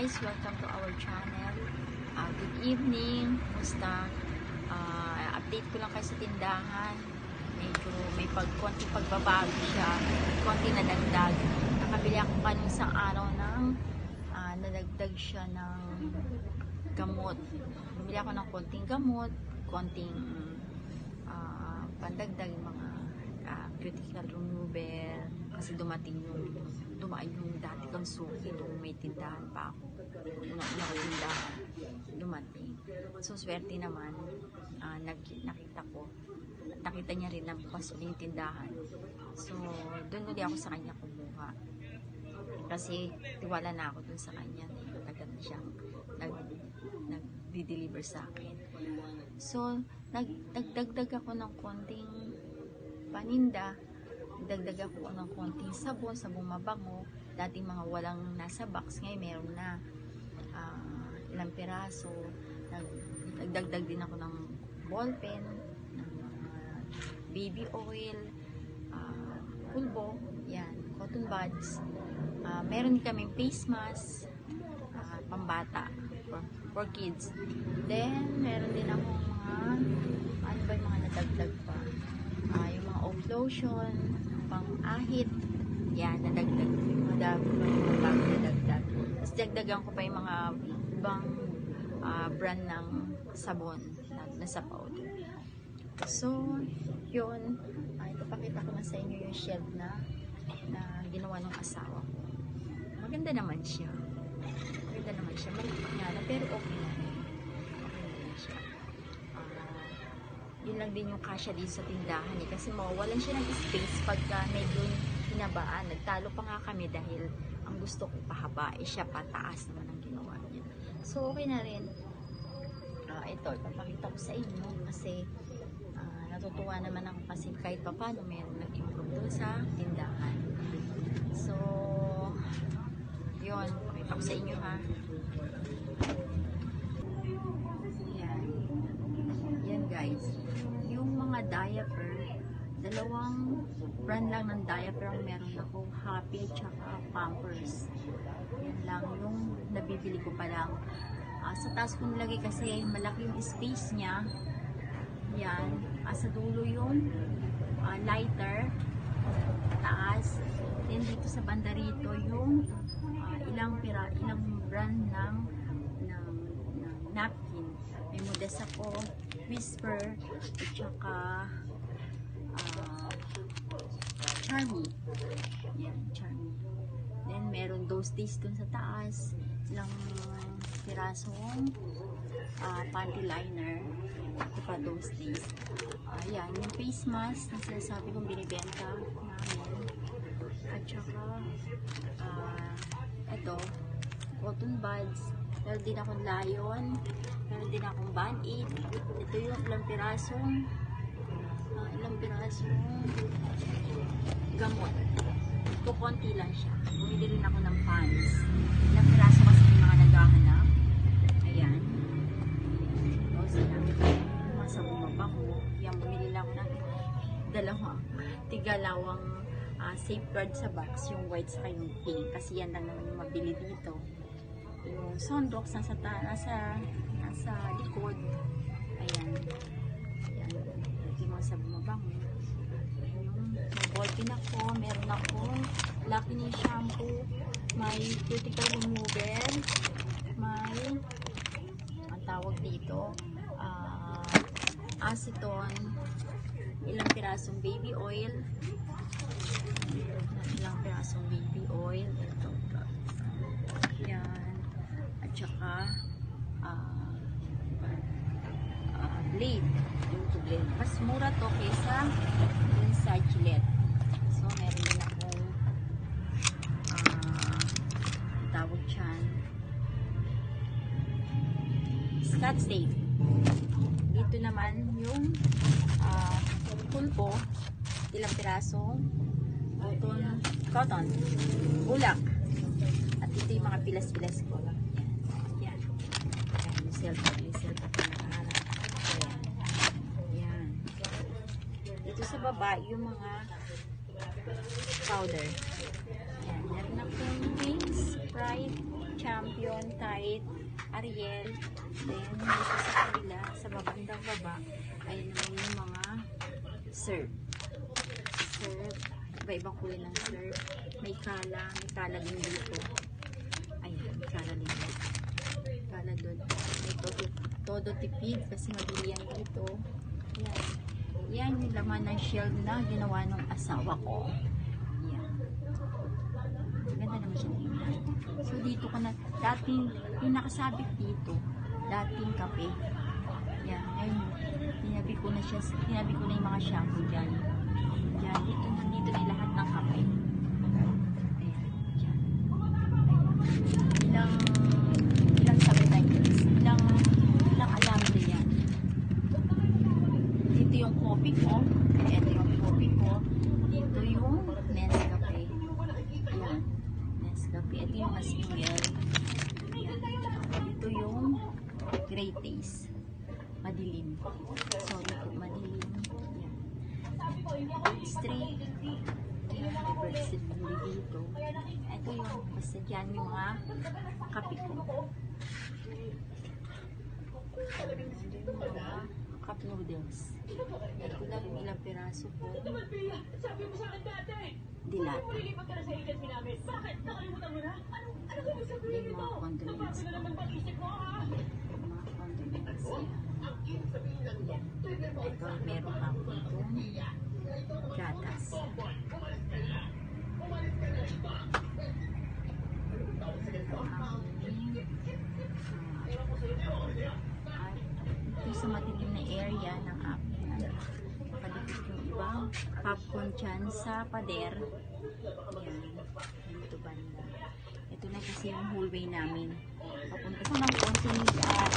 guys, welcome to our channel. Good evening, musta? Update ko lang kayo sa tindahan. Medyo may konting pagbabago siya, konting nadagdag. Nakabili ako kanong isang araw ng nadagdag siya ng gamot. Bumili ako ng konting gamot, konting pandagdag mga critical removal kasi dumaan yung dati kong suki nung may tindahan pa ako. Una ko tindahan, dumating. So, swerte naman, nakita niya rin na bukas ulit yung tindahan. So, doon ulit ako sa kanya kumuha. Kasi, tiwala na ako dun sa kanya. Agad na siyang nag-deliver sa akin. So, nagdagdag ako ng konting paninda. Dagdag ako ng konting sabong mabango. Dating mga walang nasa box, ngayon meron na ilang piraso. Nagdagdag din ako ng ballpen, ng baby oil, pulbo, yan, cotton buds. Meron kaming face mask, pambata, for kids. Then, meron din akong yung mga nadagdag pa. Yung mga off lotion, pang-ahit, yan, nadagdag. Mga bago nadagdag. Tapos dagdagan ko pa yung mga ibang brand ng sabon na sa powder. So, yun, ipapakita ko na sa inyo yung shelf na ginawa ng asawa ko. Maganda naman siya. Maliit nga na, pero okay na siya. Yun lang din yung kasya din sa tindahan kasi mawawalan siya ng space pagka medyo hinabaan. Nagtalo pa nga kami dahil ang gusto ko pahaba, siya pataas naman ang ginawa niya. So, okay na rin. Ito, ipapakita ko sa inyo kasi natutuwa naman ako kasi kahit pa paano meron nag-improve doon sa tindahan. So, yun, pakita ko sa inyo ha. Yan guys, yung mga diaper, dalawang brand lang ng diaper ang meron ako, Happy tsaka Pampers. Yan lang yung nabibili ko pa lang. Sa taas ko nilagay kasi malaki yung space niya. Yan, sa dulo yung lighter, taas. Then dito sa banda rito yung ilang brand ng napkin. May Modest ako, Whisper, at saka Charmy. Yan, Charmy. Then meron those days dun sa taas, ilang pirasong panty liner. Ito pa those days. Yan, yung face mask na sinasabi kong binibenta namin. At saka ito, cotton buds. Meron din akong Lion. Meron din akong Band-Aid. Ito yung ilang pirasong gamot. Ito konti lang siya. Bumili rin ako ng pants. Ilang piraso kasi yung mga naghahanap. Ayan. Ito sila. Mga sabong mabango. Yan, bumili lang ako ng tigalawang safeguard sa box. Yung white sa yung pink. Kasi yan lang naman yung mabili dito. Yung sundox nasa likod. Ayan. Ayan. Yung mga sabong mabango. May ballpen ako. Meron ako Lucky ni shampoo. May cuticle remover. May ang tawag dito acetone. Ilang pirasong baby oil. Ito. Yan. At saka blade. Yung to blade. Mas mura to kaysa yung sa Gillette. So, meron din akong tawag dyan Scotch tape. Dito naman yung pulpo, ilang pirasong cotton, bulak, at ito yung mga pilas-pilas ko. Yan. Yung cellphone yan. Dito sa baba yung mga powder. Yan. Meron akong Wings, Sprite, Champion, Aaron, Tide, Ariel. Then, dito sa kabila, sa babandang baba, ay naman yung mga serve. Serve. Iba-ibang kulay ng serve. May kala din dito. Ayan, may kala din dito. Kala doon. May todo tipid kasi mabili yan dito. Yan. Yan yung laman ng shell na ginawa ng asawa ko. Yan. Ganda naman siya tingnan. So dito ko na, dating, yung nakasabit dito, dating kape. Yan. Ngayon, tinabi ko na yung mga shampoo dyan. Yan. Dito na lahat ng kape. Ayan. Dyan. Ayan. Ilang sabotage. Ilang alambre yan. Dito yung coffee ko. Ito yung coffee ko. Dito yung Nescafe. Ayan. Nescafe. Ito yung Masmigel. Ayan. Dito yung Grey Taste. Madilim. Sorry po, madilim. Ayan. Straight. Ayan. Reverse dito. Ito yung basta dyan yung mga kape ko. Mga cup noodles. Ito lang yung ilang piraso ko. Dilat. Yung mga condiments. Mga condiments. Ito, meron ako itong gatas. Ito sa madilim na area ng akin. Nakadikit yung ibang popcorn dyan sa pader. Ayan. Dito banda. Ito na kasi yung hallway namin. Papunta sa mga konting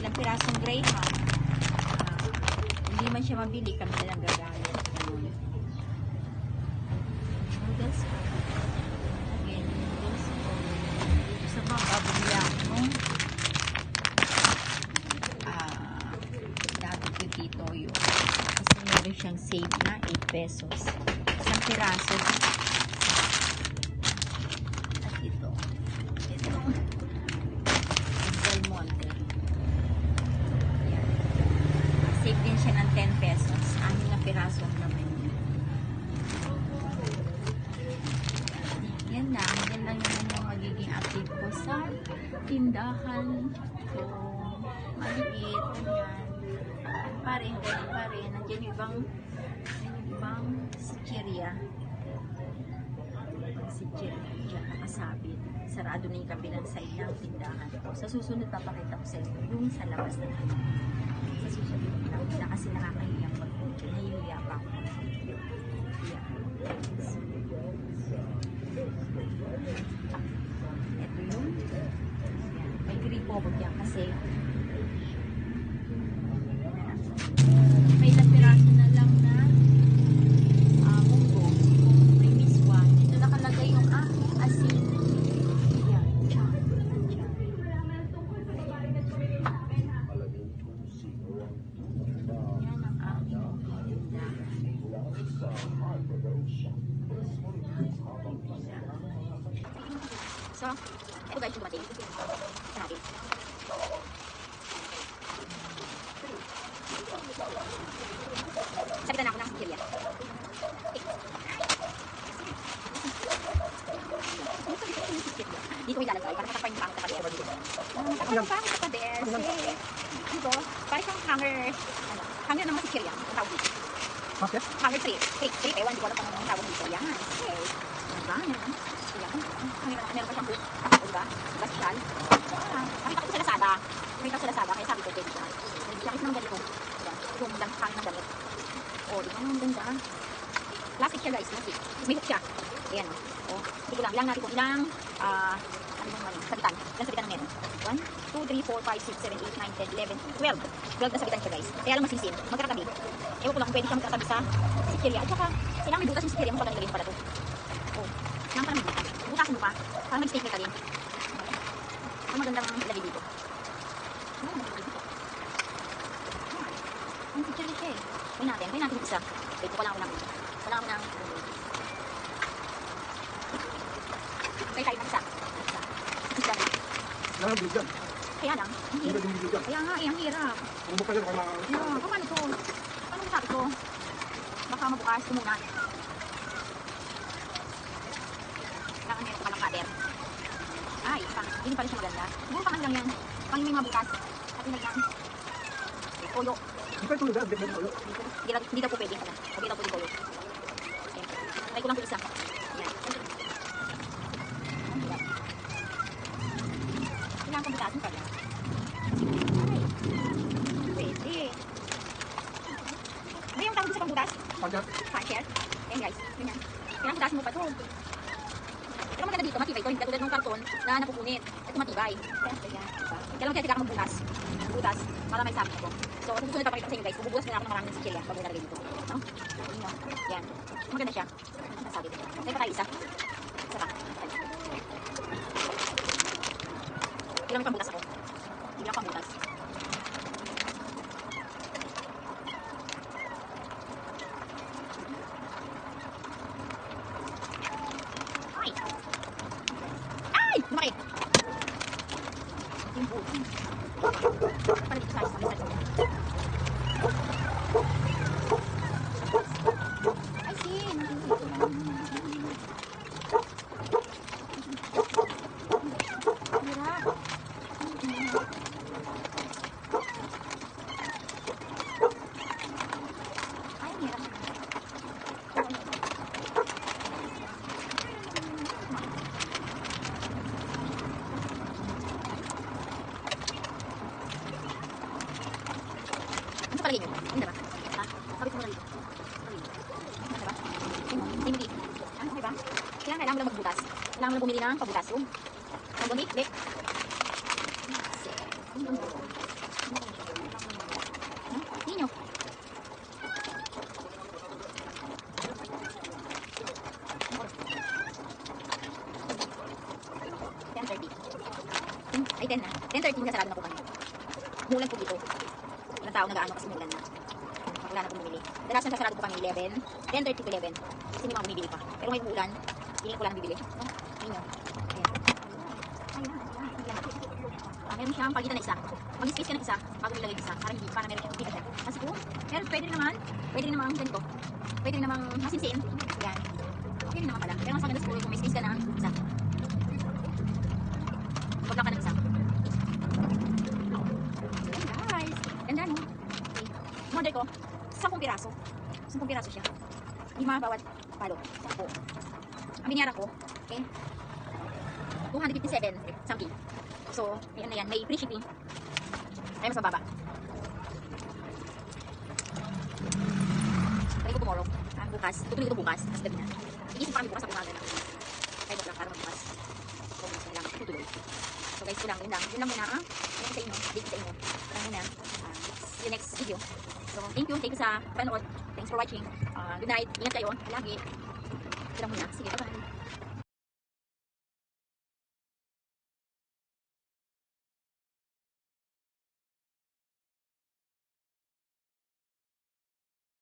ilang pirasong Greyhound. Hindi man siya mabili, kami na lang gagamit. Noodles ko. Again, noodles ko. Dito sa baba, bumili ako toyo. Kasi meron siyang save na 8 pesos. Isang piraso. At ito. Itong Del Monte. Yan. Save din siya ng 10 pesos. 6 na piraso naman yun. Yan lang. Yan lang naman yung magiging update ko sa tindahan. So, maliit. Yan. Pa rin. Nandiyan yung ibang sicheria. Sicheria nakasabit. Sarado na yung kabilang side ng tindahan. Sa susunod papakita ko sa inyo yung sa labas na ito. Sa susunod na kasi nakakahiyang pag-video. Nahihiya pa ako. Ito yung may gripo ko dyan kasi may ilang piraso na lang na munggo. May miswa. Dito nakalagay yung asin. Yan. Yan ang aking tindahan. So, ito guys yung dumating. Ito natin. Sabitan na ako ng sikerya. Dito ko ilalagay para matakpan yung pangit sa pader. Matakpan yung pangit sa pader. Dito, parang siyang hanger ng mga sikerya. Ang tawag dito. Okay. Hanger 3. Ewan, di ko alam kung ang tawag dito. Yan. Okay. Diba? Yan. Meron pa siyang hook. Diba? Diba siya? Nakita ko sa Lazada. Kaya sabi ko, pwede siya. Nakita naman ganito. Yung hangin ng damit. O, di ba ang ganda? Plastic siya guys, plastic. May hook siya. Ayan o. Hindi ko lang. Ilang natin kung ilang ano bang mali? Sabitan. Ilang sabitan ng meron? 1, 2, 3, 4, 5, 6, 7, 8, 9, 10, 11, 12. 12 na sabitan siya guys. Kaya lang masinsin. Magkakatabi. Ewan ko lang kung pwede siyang magkakatabi sa sikerya. At saka, kailangan may butas yung sikerya mo pag nalagay mo pala ito. O. Kailangan pala may butas. Butasin mo pa. Para mag-statement ka din. Ang magandang ilagay dito. Ang picture siya eh. May natin isa. Wait, wala ako ng Kaya tayo ng isa. Isa na. Wala nang bilog yan. Kaya lang, ang Hindi hirap. pwedeng bilog yan. Kaya nga, ang hirap. Bumukal yan, baka Yeah, paano to? Paano sabi ko? Baka mabukas ko muna. Kailangan meron ka palang cutter. Ay, hindi pala siya maganda. Siguro pang lang yan. Pang may mga bukas. At nilagyan. Toyo. Hindi pa ito yung dad, hindi pa ito. Hindi daw po pwede. Hindi daw po yung toyo. Ayan. Try ko lang po isa. Ayan. Ang hirap. Kailangan kong butasin pala. Ay. Pwede. Ano yung tawag sa pangbutas? Pagkat, Puncher. Ayan guys. Ganyan. Kailangan butasin mo pa ito. Pero maganda dito, matibay ito. Hindi katulad ng karton na napupunit. Ito matibay. Kaya, diba? Kailangan kaya kailangan magbutas. Butas. Para may sabi ko. So, susunod na pakita ko sa inyo guys. Bububulas muna ako ng maraming sichelya bago nalagay dito. No? Ayun o. Yan. Maganda siya. Nasabi ko. Tayo pa tayo isa. Isa pa. Ilang may pambutas ako. Ilang pambutas. Ay! Ay! Lumaki! Yung buto. Para dito sa isa. May sarili. Ay, sin! Hirap. Ay, hirap. Ano sa palagay nyo? Hindi ba? Ha? Sabi ko muna dito. Ano ba? Hindi. Ah, okay ba? Kailangan mo lang magbutas. Kailangan mo lang bumili ng pabutas. Yung bumili, blik. Hindi nyo. Ay, 10 na. 10:30 na sarado na po kami. Mulan po dito. Walang tao nag-aano kasi mulan na. Wala na pong bumili. Dalasan sa sarado po kami 11. 10:30 to 11. Kasi may mga bumibili pa. Pero ngayon umulan, hindi ko lang bibili. No? Hindi nyo. Ayan. Ayan. Meron siyang pagitan na isa. Mag-space ka ng isa bago nilagay isa. Para meron siyang kita siya. Kasi po, pero pwede rin naman ganito. Pwede rin namang masinsin. Ayan. Okay rin naman pala. Pero mas maganda siguro kung may space ka na isa. Huwag lang ka ng isa. Guys, ganda no? Okay. Model ko, 10 piraso. 10 piraso siya. 5 bawat palo. 10. Ang binayaran ko, okay, 257 something. So, may ano yan, may free shipping. Ay, mas mababa. Try ko tomorrow. Bukas. Tutuloy ko bukas. Tapos gabi na. Iisip pa kami bukas sa bumaga na. Kaya lang para magbukas. So, kailangan tutuloy. So guys, yun lang muna. Yun lang muna. Yun sa inyo. Update sa inyo. Yun lang muna. See you next video. So, thank you. Thank you sa panood. Thanks for watching. Good night. Ingat kayo. Lagi. Yun lang muna. Sige, bye-bye.